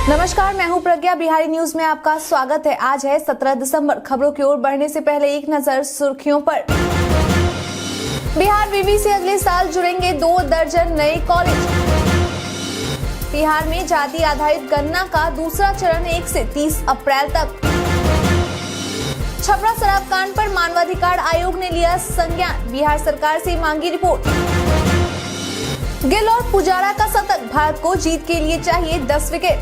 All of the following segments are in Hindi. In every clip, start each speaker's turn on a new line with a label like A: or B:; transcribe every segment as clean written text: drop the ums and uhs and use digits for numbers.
A: नमस्कार, मैं हूं प्रज्ञा। बिहारी न्यूज में आपका स्वागत है। आज है 17 दिसंबर। खबरों की ओर बढ़ने से पहले एक नजर सुर्खियों पर। बिहार विवि से अगले साल जुड़ेंगे 2 दर्जन नए कॉलेज। बिहार में जाति आधारित गणना का दूसरा चरण 1 से 30 अप्रैल तक। छपरा शराब कांड पर मानवाधिकार आयोग ने लिया संज्ञान, बिहार सरकार से मांगी रिपोर्ट। गिल और पुजारा का शतक, भारत को जीत के लिए चाहिए 10 विकेट।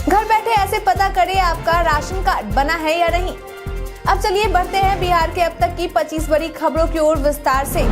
A: घर बैठे ऐसे पता करें आपका राशन कार्ड बना है या नहीं। अब चलिए बढ़ते हैं बिहार के अब तक की 25 बड़ी खबरों की ओर विस्तार से।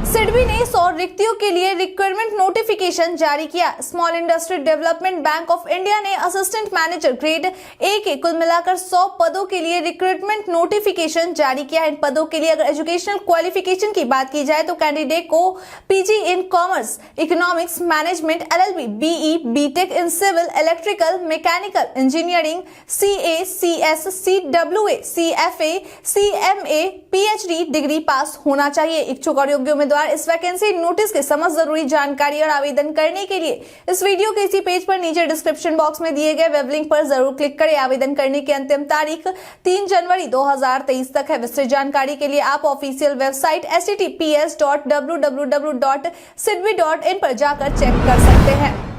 A: सिडबी ने 100 रिक्तियों के लिए रिक्वायरमेंट नोटिफिकेशन जारी किया। Small industry development bank of India ने असिस्टेंट मैनेजर ग्रेड ए के कुल मिलाकर 100 पदों के लिए रिक्रूटमेंट नोटिफिकेशन जारी किया है। इन पदों के लिए अगर एजुकेशनल क्वालिफिकेशन की बात की जाए तो कैंडिडेट को PG in commerce, economics, management, LLB, BE, BTech in civil, electrical, mechanical engineering, CA, CS, CWA, CFA, CMA, PhD degree pass होना चाहिए। इच्छुक और योग्य उम्मीदवार इस वैकेंसी नोटिस के समस्त जरूरी जानकारी और आवेदन करने के लिए इस वीडियो के इसी पेज पर नीचे डिस्क्रिप्शन बॉक्स में दिए गए वेब लिंक पर जरूर क्लिक करें। आवेदन करने की अंतिम तारीख 3 जनवरी 2023 तक है। विस्तृत जानकारी के लिए आप ऑफिशियल वेबसाइट https://www.sidbi.in पर जाकर चेक कर सकते हैं।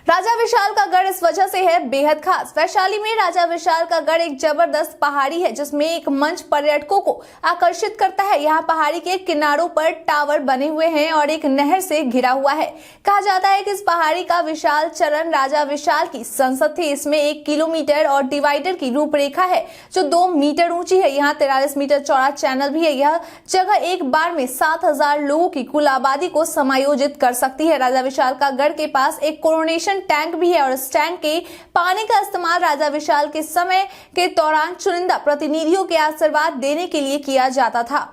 A: राजा विशाल का गढ़ इस वजह से है बेहद खास। वैशाली में राजा विशाल का गढ़ एक जबरदस्त पहाड़ी है जिसमें एक मंच पर्यटकों को आकर्षित करता है। यहाँ पहाड़ी के किनारों पर टावर बने हुए हैं और एक नहर से घिरा हुआ है। कहा जाता है कि इस पहाड़ी का विशाल चरण राजा विशाल की संसद थी। इसमें 1 किलोमीटर और डिवाइडर की रूपरेखा है जो 2 मीटर ऊंची है। यहाँ 43 मीटर चौड़ा चैनल भी है। यह जगह एक बार में 7000 लोगों की कुल आबादी को समायोजित कर सकती है। राजा विशाल का गढ़ के पास एक कोरोनेशन टैंक भी है और इस टैंक के पानी का इस्तेमाल राजा विशाल के समय के दौरान चुनिंदा प्रतिनिधियों के आशीर्वाद देने के लिए किया जाता था।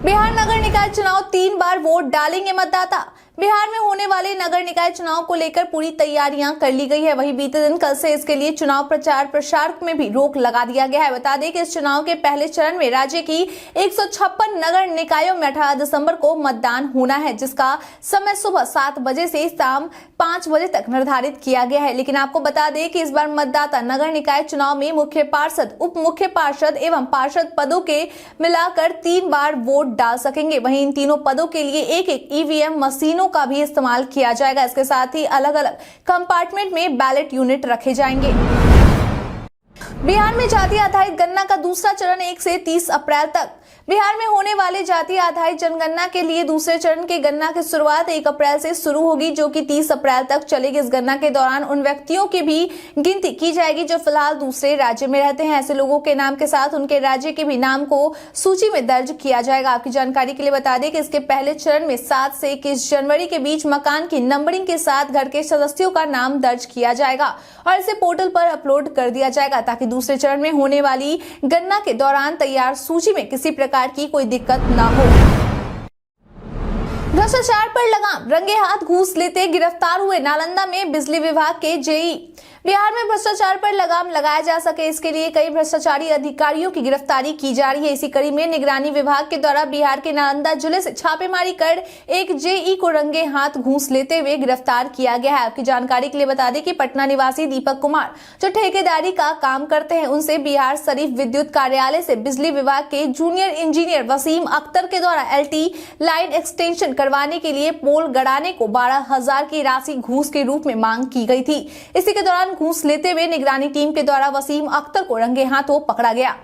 A: बिहार नगर निकाय चुनाव 3 बार वोट डालेंगे मतदाता। बिहार में होने वाले नगर निकाय चुनाव को लेकर पूरी तैयारियां कर ली गई है। वहीं बीते दिन कल से इसके लिए चुनाव प्रचार प्रसार में भी रोक लगा दिया गया है। बता दें कि इस चुनाव के पहले चरण में राज्य की 156 नगर निकायों में 18 दिसंबर को मतदान होना है, जिसका समय सुबह 7 बजे से शाम 5 बजे तक निर्धारित किया गया है। लेकिन आपको बता दें कि इस बार मतदाता नगर निकाय चुनाव में मुख्य पार्षद, उप मुख्य पार्षद एवं पार्षद पदों के मिलाकर 3 बार वोट डाल सकेंगे। वहीं इन तीनों पदों के लिए एक EVM मशीनों का भी इस्तेमाल किया जाएगा। इसके साथ ही अलग अलग कंपार्टमेंट में बैलेट यूनिट रखे जाएंगे। बिहार में जाति आधारित गणना का दूसरा चरण 1 से 30 अप्रैल तक। बिहार में होने वाले जाति आधारित जनगणना के लिए दूसरे चरण की गणना की शुरुआत 1 अप्रैल से शुरू होगी, जो कि 30 अप्रैल तक चलेगी। इस गणना के दौरान उन व्यक्तियों की भी गिनती की जाएगी जो फिलहाल दूसरे राज्य में रहते हैं। ऐसे लोगों के नाम के साथ उनके राज्य के भी नाम को सूची में दर्ज किया जाएगा। आपकी जानकारी के लिए बता दें कि इसके पहले चरण में 7 से 21 जनवरी के बीच मकान की नंबरिंग के साथ घर के सदस्यों का नाम दर्ज किया जाएगा और इसे पोर्टल पर अपलोड कर दिया जाएगा, ताकि दूसरे चरण में होने वाली गणना के दौरान तैयार सूची में किसी प्रकार की कोई दिक्कत ना हो। भ्रष्टाचार पर लगाम, रंगे हाथ घूस लेते गिरफ्तार हुए नालंदा में बिजली विभाग के JE। बिहार में भ्रष्टाचार पर लगाम लगाया जा सके, इसके लिए कई भ्रष्टाचारी अधिकारियों की गिरफ्तारी की जा रही है। इसी कड़ी में निगरानी विभाग के द्वारा बिहार के नालंदा जिले से छापेमारी कर एक JE को रंगे हाथ घूस लेते हुए गिरफ्तार किया गया है। आपकी जानकारी के लिए बता दें कि पटना निवासी दीपक कुमार जो ठेकेदारी का काम करते हैं, उनसे बिहार शरीफ विद्युत कार्यालय से बिजली विभाग के जूनियर इंजीनियर वसीम अख्तर के द्वारा LT लाइन एक्सटेंशन करवाने के लिए पोल गड़ाने को 12,000 की राशि घूस के रूप में मांग की गई थी। इसी के दौरान घूस लेते हुए निगरानी टीम के द्वारा वसीम अख्तर को रंगे हाथों पकड़ा गया।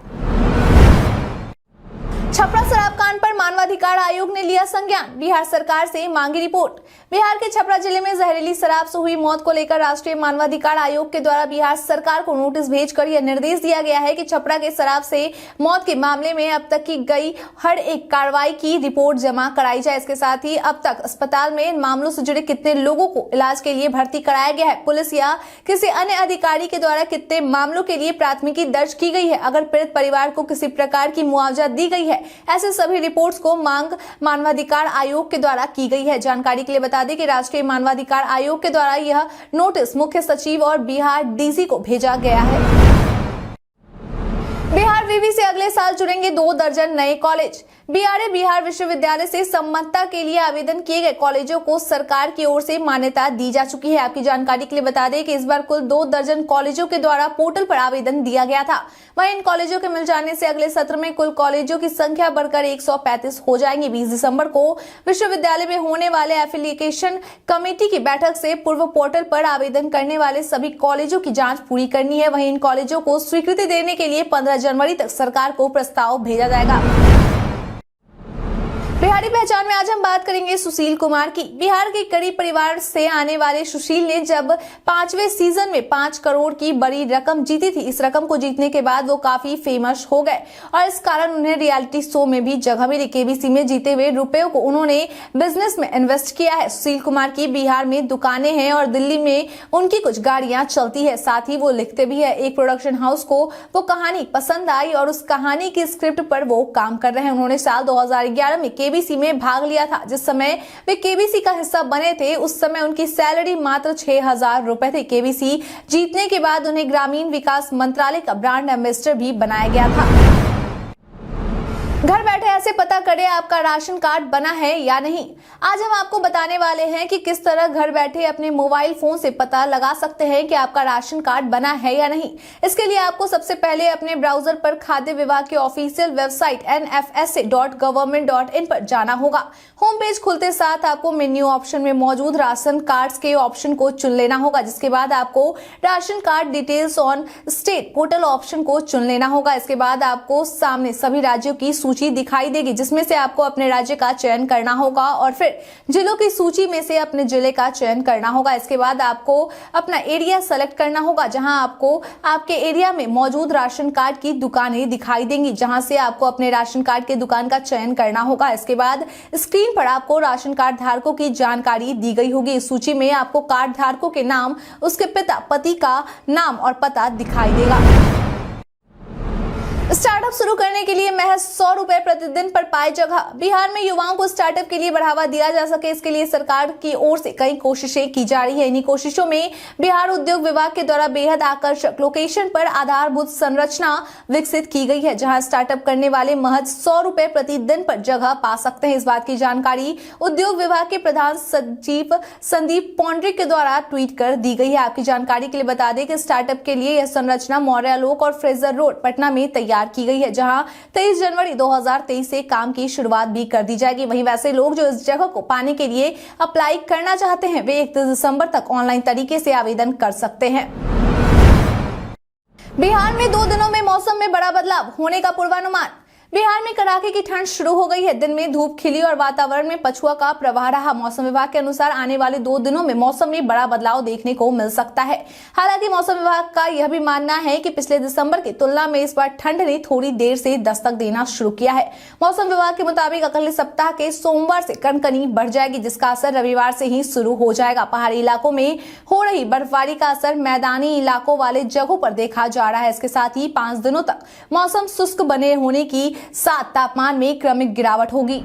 A: छपरा शराब कांड पर मानवाधिकार आयोग ने लिया संज्ञान, बिहार सरकार से मांगी रिपोर्ट। बिहार के छपरा जिले में जहरीली शराब से हुई मौत को लेकर राष्ट्रीय मानवाधिकार आयोग के द्वारा बिहार सरकार को नोटिस भेजकर यह निर्देश दिया गया है कि छपरा के शराब से मौत के मामले में अब तक की गई हर एक कार्रवाई की रिपोर्ट जमा कराई जाए। इसके साथ ही अब तक अस्पताल में इन मामलों से जुड़े कितने लोगों को इलाज के लिए भर्ती कराया गया है, पुलिस या किसी अन्य अधिकारी के द्वारा कितने मामलों के लिए प्राथमिकी दर्ज की गई है, अगर पीड़ित परिवार को किसी प्रकार की मुआवजा दी गई है, ऐसे सभी रिपोर्ट्स को मांग मानवाधिकार आयोग के द्वारा की गई है। जानकारी के लिए बता दें कि राष्ट्रीय मानवाधिकार आयोग के द्वारा यह नोटिस मुख्य सचिव और बिहार DC को भेजा गया है। बिहार केवीसी से अगले साल जुड़ेंगे 2 दर्जन नए कॉलेज। बीआरए बिहार विश्वविद्यालय से सम्मतता के लिए आवेदन किए गए कॉलेजों को सरकार की ओर से मान्यता दी जा चुकी है। आपकी जानकारी के लिए बता दें कि इस बार कुल 2 दर्जन कॉलेजों के द्वारा पोर्टल पर आवेदन दिया गया था। वहीं इन कॉलेजों के मिल जाने से अगले सत्र में कुल कॉलेजों की संख्या बढ़कर 135 हो जाएंगी। 20 दिसंबर को विश्वविद्यालय में होने वाले एफिलिएशन कमेटी की बैठक से पूर्व पोर्टल पर आवेदन करने वाले सभी कॉलेजों की जांच पूरी करनी है। वहीं इन कॉलेजों को स्वीकृति देने के लिए 15 जनवरी तक सरकार को प्रस्ताव भेजा जाएगा। बिहारी पहचान में आज हम बात करेंगे सुशील कुमार की। बिहार के गरीब परिवार से आने वाले सुशील ने जब 5वें सीजन में 5 करोड़ की बड़ी रकम जीती थी। इस रकम को जीतने के बाद वो काफी फेमस हो गए और इस कारण उन्हें रियलिटी शो में भी जगह मिली। केबीसी में जीते हुए रुपयों को उन्होंने बिजनेस में इन्वेस्ट किया है। सुशील कुमार की बिहार में दुकानें हैं और दिल्ली में उनकी कुछ गाड़ियां चलती है। साथ ही वो लिखते भी है। एक प्रोडक्शन हाउस को वो कहानी पसंद आई और उस कहानी की स्क्रिप्ट पर वो काम कर रहे हैं। उन्होंने साल 2011 में केबीसी में भाग लिया था। जिस समय वे केबीसी का हिस्सा बने थे उस समय उनकी सैलरी मात्र 6,000 रुपए थी। केबीसी जीतने के बाद उन्हें ग्रामीण विकास मंत्रालय का ब्रांड एम्बेसडर भी बनाया गया था। घर बैठे ऐसे पता करें आपका राशन कार्ड बना है या नहीं। आज हम आपको बताने वाले हैं कि किस तरह घर बैठे अपने मोबाइल फोन से पता लगा सकते हैं कि आपका राशन कार्ड बना है या नहीं। इसके लिए आपको सबसे पहले अपने ब्राउजर पर खाद्य विभाग के ऑफिशियल वेबसाइट nfsa.government.in पर जाना होगा। होम पेज खुलते साथ आपको मेन्यू ऑप्शन में मौजूद राशन कार्ड्स के ऑप्शन को चुन लेना होगा। जिसके बाद आपको ration card details on state portal option को चुन लेना होगा। इसके बाद आपको सामने सभी राज्यों की सूची दिखाई देगी जिसमें से आपको अपने राज्य का चयन करना होगा और फिर जिलों की सूची में से अपने जिले का चयन करना होगा। इसके बाद आपको अपना एरिया सेलेक्ट करना होगा जहां आपको आपके एरिया में मौजूद राशन कार्ड की दुकानें दिखाई देंगी जहां से आपको अपने राशन कार्ड के दुकान का चयन करना होगा। इसके बाद स्क्रीन पर आपको राशन कार्ड धारकों की जानकारी दी गई होगी। इस सूची में आपको कार्ड धारकों के नाम, उसके पिता पति का नाम और पता दिखाई देगा। स्टार्टअप शुरू करने के लिए महज 100 रुपए प्रतिदिन पर पाए जगह। बिहार में युवाओं को स्टार्टअप के लिए बढ़ावा दिया जा सके इसके लिए सरकार की ओर से कई कोशिशें की जा रही है। इन्हीं कोशिशों में बिहार उद्योग विभाग के द्वारा बेहद आकर्षक लोकेशन पर आधारभूत संरचना विकसित की गई है जहां स्टार्टअप करने वाले महज 100 रुपए प्रतिदिन पर जगह पा सकते हैं। इस बात की जानकारी उद्योग विभाग के प्रधान सचिव संदीप पौंड्रिक के द्वारा ट्वीट कर दी गई है। आपकी जानकारी के लिए बता दें कि स्टार्टअप के लिए यह संरचना मौर्यालोक और फ्रेजर रोड पटना में तैयार की गई है जहां 23 जनवरी 2023 से काम की शुरुआत भी कर दी जाएगी। वहीं वैसे लोग जो इस जगह को पाने के लिए अप्लाई करना चाहते हैं वे 31 दिसंबर तक ऑनलाइन तरीके से आवेदन कर सकते हैं। बिहार में 2 दिनों में मौसम में बड़ा बदलाव होने का पूर्वानुमान। बिहार में कड़ाके की ठंड शुरू हो गई है। दिन में धूप खिली और वातावरण में पछुआ का प्रवाह रहा। मौसम विभाग के अनुसार आने वाले 2 दिनों में मौसम में बड़ा बदलाव देखने को मिल सकता है। हालांकि मौसम विभाग का यह भी मानना है कि पिछले दिसंबर की तुलना में इस बार ठंड ने थोड़ी देर से दस्तक देना शुरू किया है। मौसम विभाग के मुताबिक अगले सप्ताह के सोमवार से कनकनी बढ़ जाएगी जिसका असर रविवार से ही शुरू हो जाएगा। पहाड़ी इलाकों में हो रही बर्फबारी का असर मैदानी इलाकों वाले जगहों पर देखा जा रहा है। इसके साथ ही 5 दिनों तक मौसम शुष्क बने होने की साथ तापमान में क्रमिक गिरावट होगी।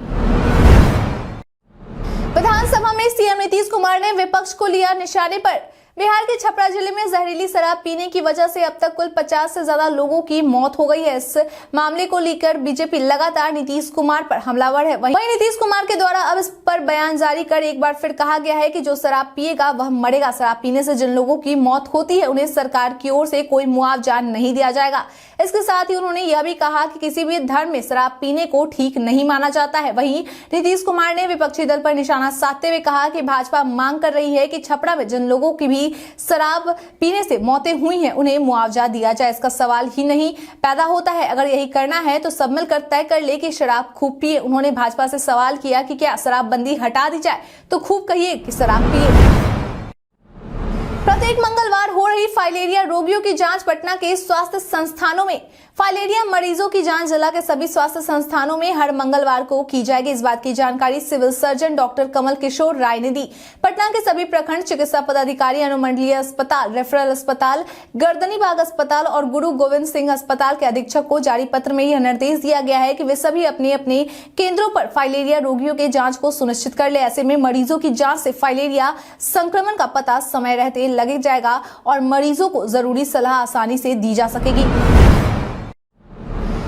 A: विधानसभा में सीएम नीतीश कुमार ने विपक्ष को लिया निशाने पर। बिहार के छपरा जिले में जहरीली शराब पीने की वजह से अब तक कुल 50 से ज्यादा लोगों की मौत हो गई है। इस मामले को लेकर बीजेपी लगातार नीतीश कुमार पर हमलावर है। वहीं नीतीश कुमार के द्वारा अब इस पर बयान जारी कर एक बार फिर कहा गया है कि जो शराब पिएगा वह मरेगा। शराब पीने से जिन लोगों की मौत होती है उन्हें सरकार की ओर से कोई मुआवजा नहीं दिया जाएगा। इसके साथ ही उन्होंने यह भी कहा कि किसी भी धर्म में शराब पीने को ठीक नहीं माना जाता है। वहीं नीतीश कुमार ने विपक्षी दल पर निशाना साधते हुए कहा कि भाजपा मांग कर रही है कि छपरा में जिन लोगों की भी शराब पीने से मौतें हुई हैं उन्हें मुआवजा दिया जाए। इसका सवाल ही नहीं पैदा होता है। अगर यही करना है तो सब मिलकर तय कर ले कि शराब खूब पिए। उन्होंने भाजपा से सवाल किया कि क्या शराबबंदी हटा दी जाए तो खूब कहिए कि शराब पिए। प्रत्येक मंगलवार हो रही फाइलेरिया रोगियों की जांच पटना के स्वास्थ्य संस्थानों में। फाइलेरिया मरीजों की जांच जिला के सभी स्वास्थ्य संस्थानों में हर मंगलवार को की जाएगी। इस बात की जानकारी civil surgeon doctor Kamal Kishore Rai ने दी। पटना के सभी प्रखंड चिकित्सा पदाधिकारी, अनुमंडलीय अस्पताल, रेफरल अस्पताल, गर्दनीबाग अस्पताल और गुरु गोविंद सिंह अस्पताल के अधीक्षक को जारी पत्र में यह निर्देश दिया गया है कि वे सभी अपने अपने केंद्रों पर फाइलेरिया रोगियों के जांच को सुनिश्चित कर ले। ऐसे में मरीजों की जांच से फाइलेरिया संक्रमण का पता समय रहते लग जाएगा और मरीजों को जरूरी सलाह आसानी से दी जा सकेगी।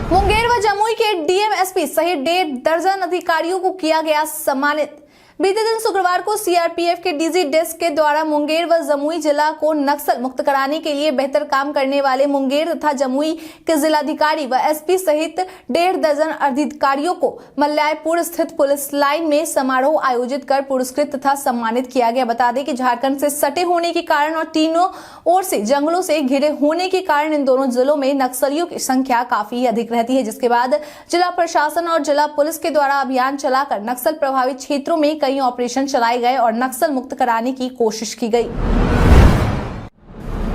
A: मुंगेर व जमुई के डीएम एसपी सहित 1.5 दर्जन अधिकारियों को किया गया सम्मानित। बीते दिन शुक्रवार को सीआरपीएफ के डीजी डेस्क के द्वारा मुंगेर व जमुई जिला को नक्सल मुक्त कराने के लिए बेहतर काम करने वाले मुंगेर तथा जमुई के जिलाधिकारी व एसपी सहित 1.5 दर्जन अधिकारियों को मल्लायपुर स्थित पुलिस लाइन में समारोह आयोजित कर पुरस्कृत तथा सम्मानित किया गया। बता दें कि झारखंड से सटे होने के कारण और तीनों ओर से जंगलों से घिरे होने के कारण इन दोनों जिलों में नक्सलियों की संख्या काफी अधिक रहती है, जिसके बाद जिला प्रशासन और जिला पुलिस के द्वारा अभियान चलाकर नक्सल प्रभावित क्षेत्रों में कई ऑपरेशन चलाए गए और नक्सल मुक्त कराने की कोशिश की गई।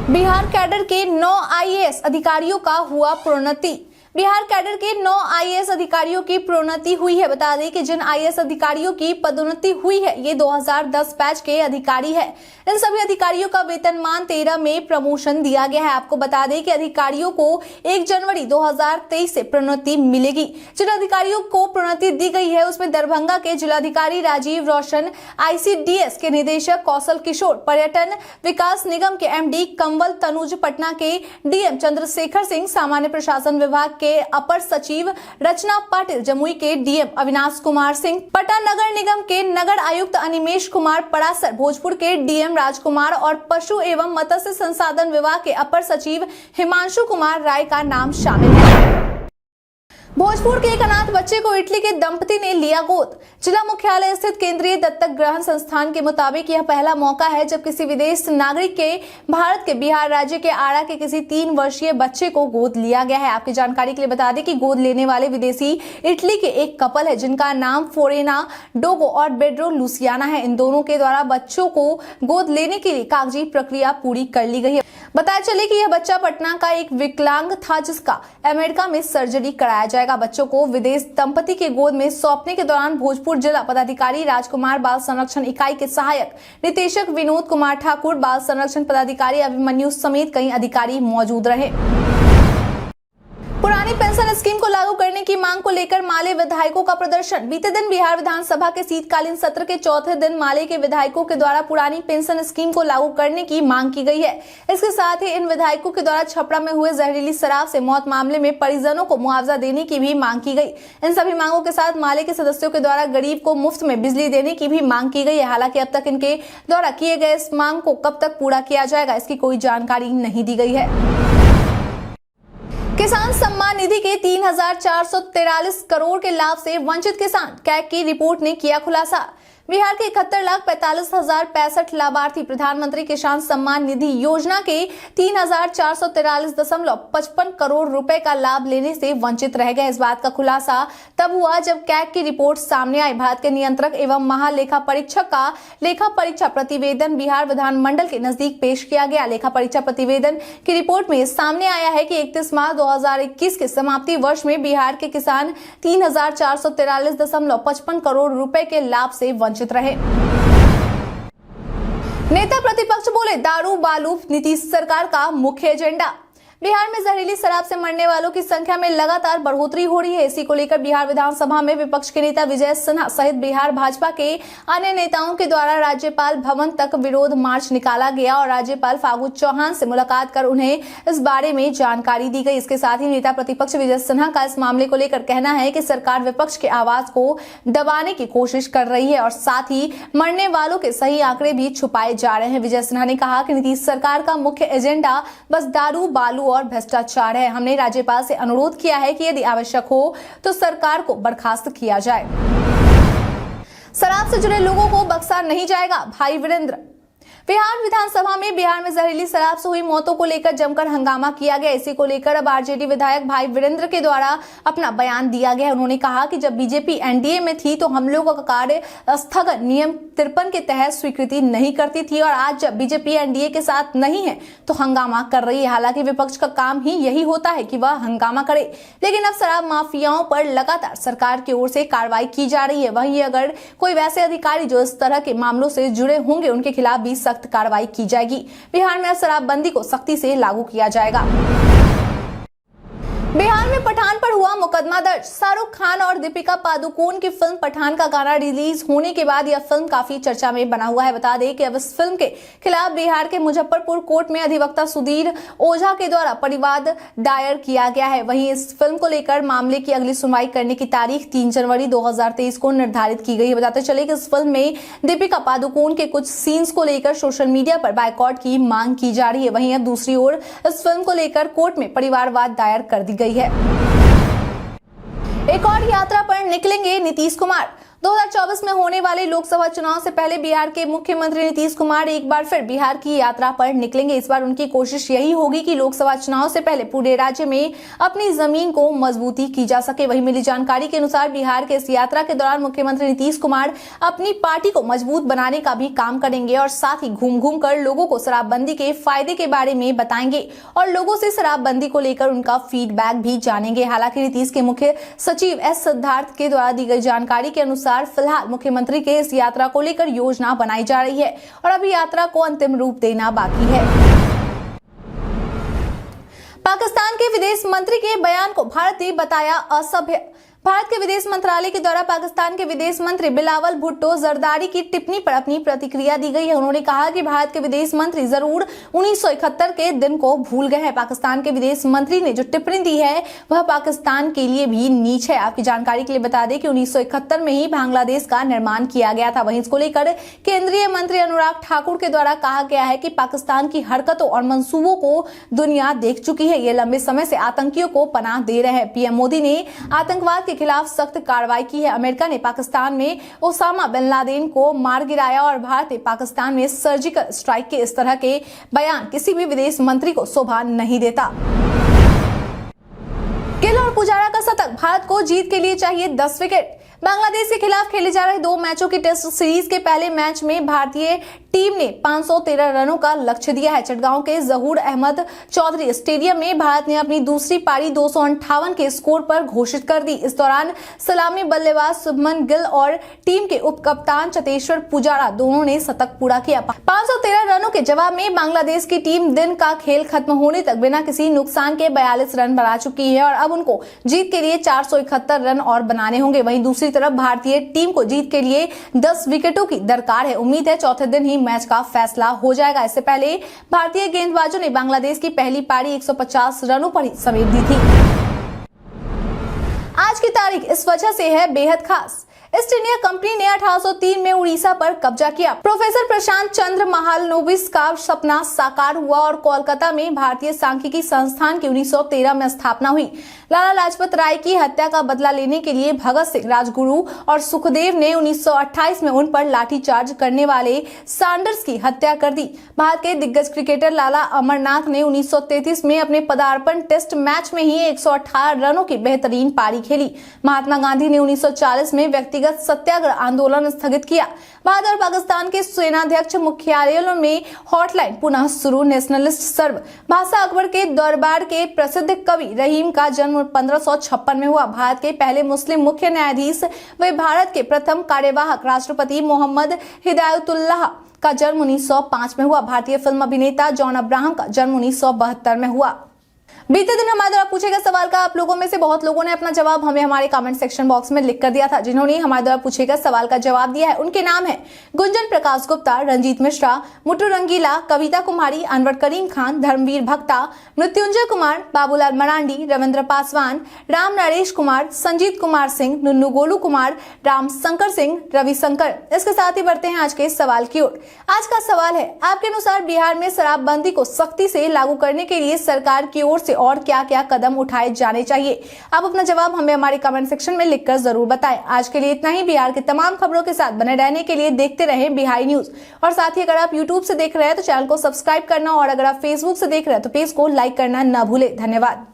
A: बिहार कैडर के 9 आईएएस अधिकारियों का हुआ प्रोन्नति। बिहार कैडर के 9 आईएएस अधिकारियों की प्रोन्नति हुई है। बता दें कि जिन आईएएस अधिकारियों की पदोन्नति हुई है ये 2010 बैच के अधिकारी है। इन सभी अधिकारियों का वेतनमान 13 में प्रमोशन दिया गया है। आपको बता दें कि अधिकारियों को 1 जनवरी 2023 से प्रोन्नति मिलेगी। जिन अधिकारियों को प्रोन्नति दी गई है उसमें दरभंगा के जिलाधिकारी राजीव रोशन, आईसीडीएस के निदेशक कौशल किशोर, पर्यटन विकास निगम के एमडी कंवल तनुज, पटना के डीएम चंद्रशेखर सिंह, सामान्य प्रशासन विभाग के अपर सचिव रचना पाटिल, जमुई के डीएम अविनाश कुमार सिंह, पटना नगर निगम के नगर आयुक्त अनिमेश कुमार परासर, भोजपुर के डीएम राजकुमार और पशु एवं मत्स्य संसाधन विभाग के अपर सचिव हिमांशु कुमार राय का नाम शामिल है। भोजपुर के एक अनाथ बच्चे को इटली के दंपति ने लिया गोद। जिला मुख्यालय स्थित केंद्रीय दत्तक ग्रहण संस्थान के मुताबिक यह पहला मौका है जब किसी विदेश नागरिक के भारत के बिहार राज्य के आरा के किसी 3 वर्षीय बच्चे को गोद लिया गया है। आपकी जानकारी के लिए बता दें कि गोद लेने वाले विदेशी इटली के एक कपल है जिनका नाम फोरेना डोगो और बेड्रो लुसियाना है। इन दोनों के द्वारा बच्चों को गोद लेने के लिए कागजी प्रक्रिया पूरी कर ली गई है। बताया चले कि यह बच्चा पटना का एक विकलांग था जिसका अमेरिका में सर्जरी कराया जाएगा। बच्चों को विदेश दंपति के गोद में सौंपने के दौरान भोजपुर जिला पदाधिकारी राजकुमार, बाल संरक्षण इकाई के सहायक निदेशक विनोद कुमार ठाकुर, बाल संरक्षण पदाधिकारी अभिमन्यु समेत कई अधिकारी मौजूद रहे। पुरानी पेंशन स्कीम को लागू करने की मांग को लेकर माले विधायकों का प्रदर्शन। बीते दिन बिहार विधानसभा के शीतकालीन सत्र के चौथे दिन माले के विधायकों के द्वारा पुरानी पेंशन स्कीम को लागू करने की मांग की गई है। इसके साथ ही इन विधायकों के द्वारा छपरा में हुए जहरीली शराब से मौत मामले में परिजनों को मुआवजा देने की भी मांग की गई। इन सभी मांगों के साथ माले के सदस्यों के द्वारा गरीब को मुफ्त में बिजली देने की भी मांग की गई है। हालांकि अब तक इनके द्वारा किए गए इस मांग को कब तक पूरा किया जाएगा इसकी कोई जानकारी नहीं दी गई है। किसान सम्मान निधि के 3,443 करोड़ के लाभ से वंचित किसान, कैग की रिपोर्ट ने किया खुलासा। बिहार के 71,45,065 लाभार्थी प्रधानमंत्री किसान सम्मान निधि योजना के 3,443.55 करोड़ रुपए का लाभ लेने से वंचित रह गए। इस बात का खुलासा तब हुआ जब कैग की रिपोर्ट सामने आई। भारत के नियंत्रक एवं महालेखा परीक्षक का लेखा परीक्षा प्रतिवेदन बिहार विधानमंडल के नजदीक पेश किया गया। लेखा परीक्षा प्रतिवेदन की रिपोर्ट में सामने आया है कि 31 मार्च 2021 के समाप्ति वर्ष में बिहार के किसान 3,443.55 करोड़ रुपए के लाभ से वंचित रहे। नेता प्रतिपक्ष बोले दारू बालू नीतीश सरकार का मुख्य एजेंडा। बिहार में जहरीली शराब से मरने वालों की संख्या में लगातार बढ़ोतरी हो रही है। इसी को लेकर बिहार विधानसभा में विपक्ष के नेता विजय सिन्हा सहित बिहार भाजपा के अन्य नेताओं के द्वारा राज्यपाल भवन तक विरोध मार्च निकाला गया और राज्यपाल फागू चौहान से मुलाकात कर उन्हें इस बारे में जानकारी दी गई। इसके साथ ही नेता प्रतिपक्ष विजय सिन्हा का इस मामले को लेकर कहना है कि सरकार विपक्ष के आवाज को दबाने की कोशिश कर रही है और साथ ही मरने वालों के सही आंकड़े भी छुपाए जा रहे हैं। विजय सिन्हा ने कहा कि नीतीश सरकार का मुख्य एजेंडा बस दारू बालू और भ्रष्टाचार है। हमने राज्यपाल से अनुरोध किया है कि यदि आवश्यक हो तो सरकार को बर्खास्त किया जाए। शराब से जुड़े लोगों को बख्शा नहीं जाएगा, भाई वीरेंद्र। बिहार विधानसभा में बिहार में जहरीली शराब से हुई मौतों को लेकर जमकर हंगामा किया गया। इसी को लेकर अब आरजेडी विधायक भाई वीरेंद्र के द्वारा अपना बयान दिया गया। उन्होंने कहा कि जब बीजेपी एनडीए में थी तो हम लोगों का कार्य स्थगन नियम 53 के तहत स्वीकृति नहीं करती थी और आज जब बीजेपी एनडीए के साथ नहीं है तो हंगामा कर रही है। हालांकि विपक्ष का काम ही यही होता है कि वह हंगामा करे, लेकिन अब शराब माफियाओं पर लगातार सरकार की ओर से कार्रवाई की जा रही है। वहीं अगर कोई वैसे अधिकारी जो इस तरह के मामलों से जुड़े होंगे उनके खिलाफ भी सख्त कार्रवाई की जाएगी। बिहार में शराबबंदी को सख्ती से लागू किया जाएगा। बिहार में पठान पर हुआ मुकदमा दर्ज। शाहरुख खान और दीपिका पादुकोण की फिल्म पठान का गाना रिलीज होने के बाद यह फिल्म काफी चर्चा में बना हुआ है। बता दें कि अब इस फिल्म के खिलाफ बिहार के मुजफ्फरपुर कोर्ट में अधिवक्ता सुधीर ओझा के द्वारा परिवाद दायर किया गया है। वहीं इस फिल्म को लेकर मामले की अगली सुनवाई करने की तारीख 3 जनवरी 2023 को निर्धारित की गई है। बताते चले कि इस फिल्म में दीपिका पादुकोण के कुछ सीन्स को लेकर सोशल मीडिया पर बायकॉट की मांग की जा रही है। वहीं अब दूसरी ओर इस फिल्म को लेकर कोर्ट में परिवारवाद दायर कर दी गई है। एक और यात्रा पर निकलेंगे नीतीश कुमार। 2024 में होने वाले लोकसभा चुनाव से पहले बिहार के मुख्यमंत्री नीतीश कुमार एक बार फिर बिहार की यात्रा पर निकलेंगे। इस बार उनकी कोशिश यही होगी कि लोकसभा चुनाव से पहले पूरे राज्य में अपनी जमीन को मजबूती की जा सके। वहीं मिली जानकारी के अनुसार बिहार के इस यात्रा के दौरान मुख्यमंत्री नीतीश कुमार अपनी पार्टी को मजबूत बनाने का भी काम करेंगे और साथ ही घूम घूम कर लोगों को शराबबंदी के फायदे के बारे में बताएंगे और लोगों से शराबबंदी को लेकर उनका फीडबैक भी जानेंगे। हालांकि नीतीश के मुख्य सचिव एस सिद्धार्थ के द्वारा दी गई जानकारी के अनुसार फिलहाल मुख्यमंत्री के इस यात्रा को लेकर योजना बनाई जा रही है और अभी यात्रा को अंतिम रूप देना बाकी है। पाकिस्तान के विदेश मंत्री के बयान को भारत ने बताया असभ्य। भारत के विदेश मंत्रालय के द्वारा पाकिस्तान के विदेश मंत्री बिलावल भुट्टो जरदारी की टिप्पणी पर अपनी प्रतिक्रिया दी गई है। उन्होंने कहा कि भारत के विदेश मंत्री जरूर 1971 के दिन को भूल गए हैं। पाकिस्तान के विदेश मंत्री ने जो टिप्पणी दी है वह पाकिस्तान के लिए भी नीच है। आपकी जानकारी के लिए बता दें कि 1971 में ही बांग्लादेश का निर्माण किया गया था। वहीं इसको लेकर केंद्रीय मंत्री अनुराग ठाकुर के द्वारा कहा गया है कि पाकिस्तान की हरकतों और मंसूबों को दुनिया देख चुकी है। ये लंबे समय से आतंकियों को पनाह दे रहे हैं। पीएम मोदी ने आतंकवाद के खिलाफ सख्त कार्रवाई की है। अमेरिका ने पाकिस्तान में ओसामा बिन लादेन को मार गिराया और भारत ने पाकिस्तान में सर्जिकल स्ट्राइक के इस तरह के बयान किसी भी विदेश मंत्री को शोभा नहीं देता। गिल और पुजारा का शतक, भारत को जीत के लिए चाहिए 10 विकेट। बांग्लादेश के खिलाफ खेले जा रहे 2 मैचों की टेस्ट सीरीज के पहले मैच में भारतीय टीम ने 513 रनों का लक्ष्य दिया है। चटगांव के जहूर अहमद चौधरी स्टेडियम में भारत ने अपनी दूसरी पारी 258 के स्कोर पर घोषित कर दी। इस दौरान सलामी बल्लेबाज शुभमन गिल और टीम के उप कप्तान चतेश्वर पुजारा दोनों ने शतक पूरा किया। 513 रनों के जवाब में बांग्लादेश की टीम दिन का खेल खत्म होने तक बिना किसी नुकसान के 42 रन बना चुकी है और अब उनको जीत के लिए 471 रन और बनाने होंगे। वहीं दूसरी तरफ भारतीय टीम को जीत के लिए 10 विकेटों की दरकार है। उम्मीद है चौथे दिन ही मैच का फैसला हो जाएगा। इससे पहले भारतीय गेंदबाजों ने बांग्लादेश की पहली पारी 150 रनों पर ही समेट दी थी। आज की तारीख इस वजह से है बेहद खास। ईस्ट इंडिया कंपनी ने 1803 में उड़ीसा पर कब्जा किया। प्रोफेसर प्रशांत चंद्र महालनोबिस का सपना साकार हुआ और कोलकाता में भारतीय सांख्यिकी संस्थान की 1913 में स्थापना हुई। लाला लाजपत राय की हत्या का बदला लेने के लिए भगत सिंह, राजगुरु और सुखदेव ने 1928 में उन पर लाठीचार्ज करने वाले सैंडर्स की हत्या कर दी। भारत के दिग्गज क्रिकेटर लाला अमरनाथ ने 1933 में अपने पदार्पण टेस्ट मैच में ही 118 रनों की बेहतरीन पारी खेली। महात्मा गांधी ने 1940 में व्यक्तिगत सत्याग्रह आंदोलन स्थगित किया। भारत और पाकिस्तान के सेनाध्यक्ष मुख्यालयों में हॉटलाइन पुनः शुरू। नेशनलिस्ट सर्व भाषा अकबर के दरबार के प्रसिद्ध कवि रहीम का जन्म 1556 में हुआ। भारत के पहले मुस्लिम मुख्य न्यायाधीश व भारत के प्रथम कार्यवाहक राष्ट्रपति मोहम्मद हिदायतुल्लाह का जन्म 1905 में हुआ। भारतीय फिल्म अभिनेता जॉन अब्राहम का जन्म 1972 में हुआ। बीते दिन हमारे द्वारा पूछे गए सवाल का आप लोगों में से बहुत लोगों ने अपना जवाब हमें हमारे कमेंट सेक्शन बॉक्स में लिख कर दिया था। जिन्होंने हमारे द्वारा पूछे गए सवाल का जवाब दिया है उनके नाम है गुंजन प्रकाश गुप्ता, रंजीत मिश्रा, मुट्टू रंगीला, कविता कुमारी, अनवर करीम खान, धर्मवीर भक्ता, मृत्युंजय कुमार, बाबूलाल मरांडी, रविंद्र पासवान, राम नरेश कुमार, संजीत कुमार सिंह, नुन्नू गोलू कुमार, राम शंकर सिंह, रविशंकर। इसके साथ ही बढ़ते हैं आज के सवाल की ओर। आज का सवाल है, आपके अनुसार बिहार में शराबबंदी को सख्ती से लागू करने के लिए सरकार की ओर से और क्या क्या कदम उठाए जाने चाहिए? आप अपना जवाब हमें हमारे कमेंट सेक्शन में लिखकर जरूर बताएं। आज के लिए इतना ही। बिहार के तमाम खबरों के साथ बने रहने के लिए देखते रहें बिहारी न्यूज। और साथ ही अगर आप यूट्यूब से देख रहे हैं तो चैनल को सब्सक्राइब करना और अगर आप फेसबुक से देख रहे हैं तो पेज को लाइक करना न भूलें। धन्यवाद।